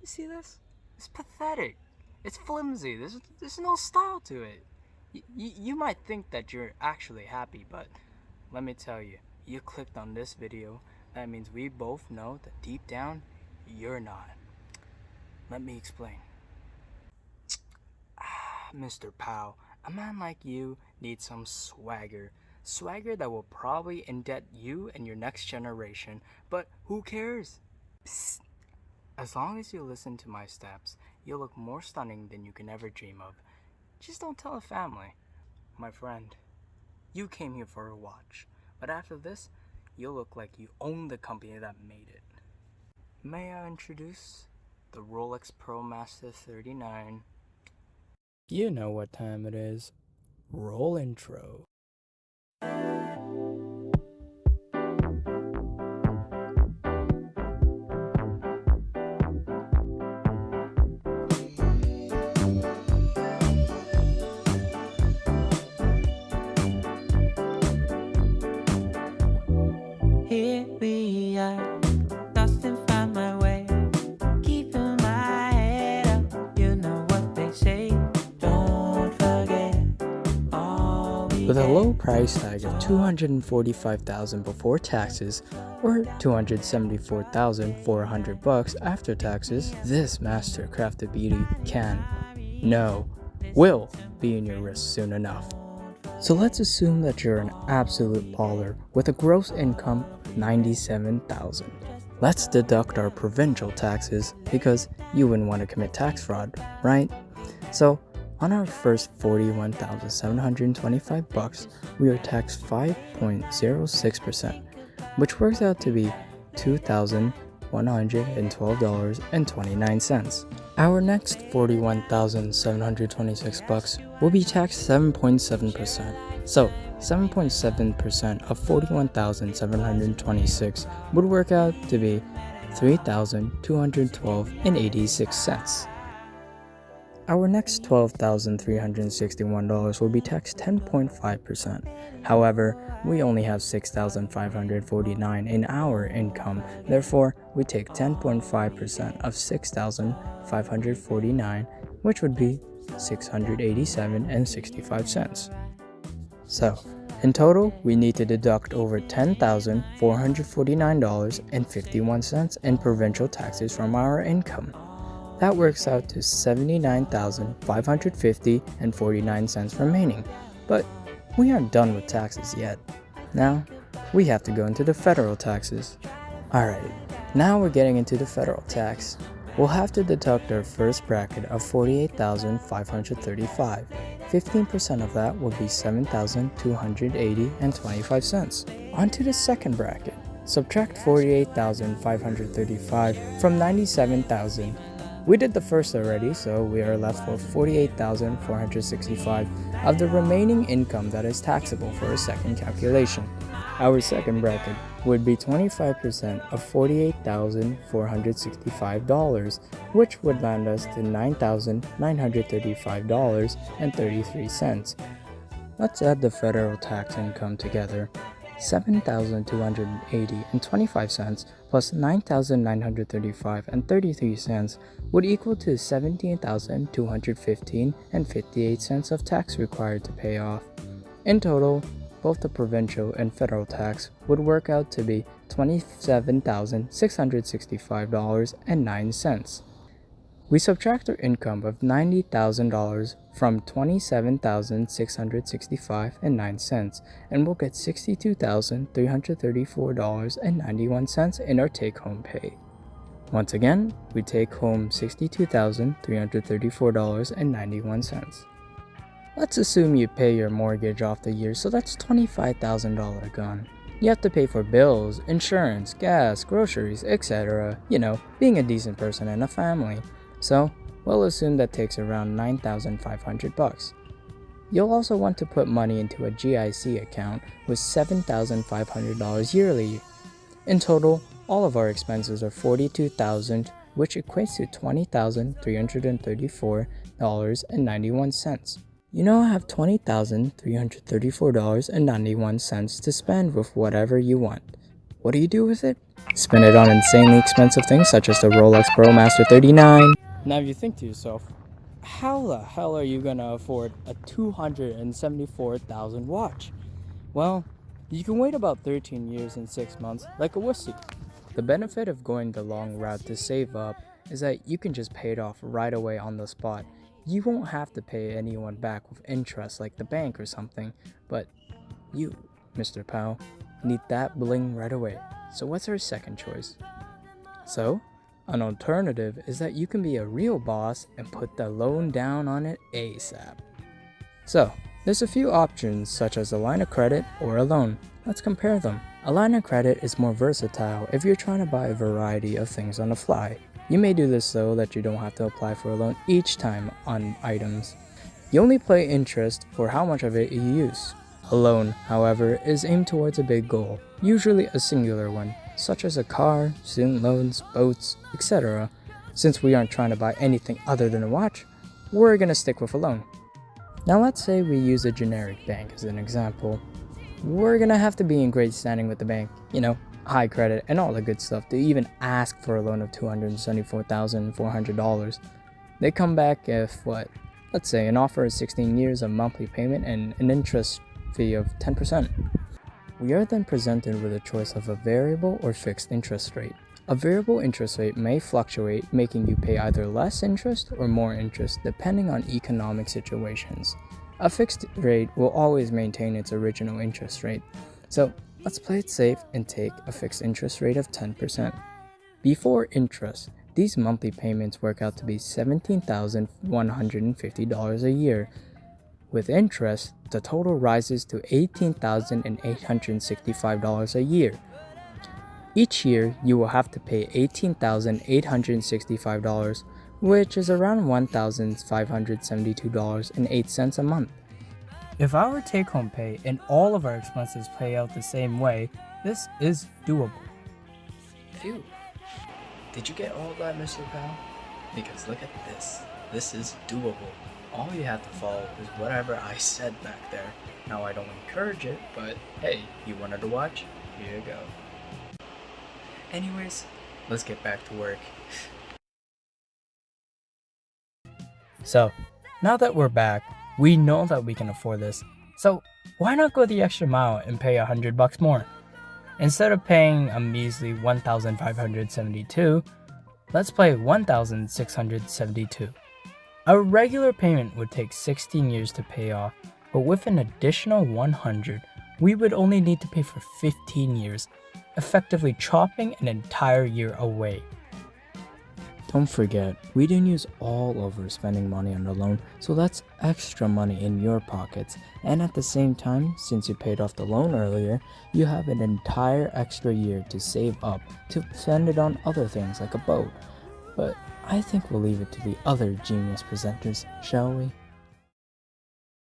You see this? It's pathetic. It's flimsy. There's no style to it. You might think that you're actually happy, but let me tell you, you clicked on this video. That means we both know that deep down, you're not. Let me explain. Mr. Powell, a man like you needs some swagger. Swagger that will probably indebt you and your next generation, but who cares? Psst. As long as you listen to my steps, you'll look more stunning than you can ever dream of. Just don't tell a family. My friend, you came here for a watch, but after this, you'll look like you own the company that made it. May I introduce the Rolex Pro Master 39? You know what time it is. Roll intro. Here we are, lost and find my way, keeping my head up. You know what they say, don't forget all we With a get. low price tag of $245,000 before taxes, or $274,400 after taxes, this master-crafted beauty can, no, will be in your wrist soon enough. So let's assume that you're an absolute baller with a gross income of $97,000. Let's deduct our provincial taxes because you wouldn't want to commit tax fraud, right? So on our first $41,725, we are taxed 5.06%, which works out to be $2,112.29. Our next $41,726 will be taxed 7.7%. So 7.7% of $41,726 would work out to be $3,212.86. Our next $12,361 will be taxed 10.5%. However, we only have $6,549 in our income, therefore we take 10.5% of $6,549, which would be $687.65. So, in total, we need to deduct over $10,449.51 in provincial taxes from our income. That works out to $79,550.49 remaining. But we aren't done with taxes yet. Now, we have to go into the federal taxes. Alright, now we're getting into the federal tax. We'll have to deduct our first bracket of $48,535. 15% of that will be $7,280.25. On to the second bracket. Subtract $48,535 from $97,000. We did the first already, so we are left with $48,465 of the remaining income that is taxable for a second calculation. Our second bracket would be 25% of $48,465, which would land us to $9,935.33. Let's add the federal tax income together. $7,280.25 plus $9,935.33 would equal to $17,215.58 of tax required to pay off. In total, both the provincial and federal tax would work out to be $27,665.09. We subtract our income of $90,000 from $27,665.09 and we'll get $62,334.91 in our take-home pay. Once again, we take home $62,334.91. Let's assume you pay your mortgage off the year, so that's $25,000 gone. You have to pay for bills, insurance, gas, groceries, etc. You know, being a decent person and a family. So, we'll assume that takes around $9,500. You'll also want to put money into a GIC account with $7,500 yearly. In total, all of our expenses are $42,000, which equates to $20,334.91. You now have $20,334.91 to spend with whatever you want. What do you do with it? Spend it on insanely expensive things such as the Rolex Pro Master 39. Now you think to yourself, how the hell are you gonna afford a 274,000 watch? Well, you can wait about 13 years and 6 months like a wussy. The benefit of going the long route to save up is that you can just pay it off right away on the spot. You won't have to pay anyone back with interest like the bank or something, but you, Mr. Powell, need that bling right away. So what's our second choice? So, an alternative is that you can be a real boss and put the loan down on it ASAP. So, there's a few options such as a line of credit or a loan. Let's compare them. A line of credit is more versatile if you're trying to buy a variety of things on the fly. You may do this so that you don't have to apply for a loan each time on items. You only pay interest for how much of it you use. A loan, however, is aimed towards a big goal, usually a singular one, such as a car, student loans, boats, etc. Since we aren't trying to buy anything other than a watch, we're gonna stick with a loan. Now let's say we use a generic bank as an example. We're gonna have to be in great standing with the bank, high credit and all the good stuff to even ask for a loan of $274,400. They come back if let's say an offer is 16 years of monthly payment and an interest fee of 10%. We are then presented with a choice of a variable or fixed interest rate. A variable interest rate may fluctuate, making you pay either less interest or more interest depending on economic situations. A fixed rate will always maintain its original interest rate. So let's play it safe and take a fixed interest rate of 10%. Before interest, these monthly payments work out to be $17,150 a year. With interest, the total rises to $18,865 a year. Each year, you will have to pay $18,865, which is around $1,572.08 a month. If our take-home pay and all of our expenses play out the same way, this is doable. Phew. Did you get all of that, Mr. Powell? Because look at this. This is doable. All you have to follow is whatever I said back there. Now I don't encourage it, but hey, you wanted to watch? Here you go. Anyways, let's get back to work. So, now that we're back, we know that we can afford this. So, why not go the extra mile and pay $100 more? Instead of paying a measly $1,572, let's pay $1,672. A regular payment would take 16 years to pay off, but with an additional 100, we would only need to pay for 15 years, effectively chopping an entire year away. Don't forget, we didn't use all of our spending money on the loan, so that's extra money in your pockets. And at the same time, since you paid off the loan earlier, you have an entire extra year to save up to spend it on other things like a boat. But I think we'll leave it to the other genius presenters, shall we?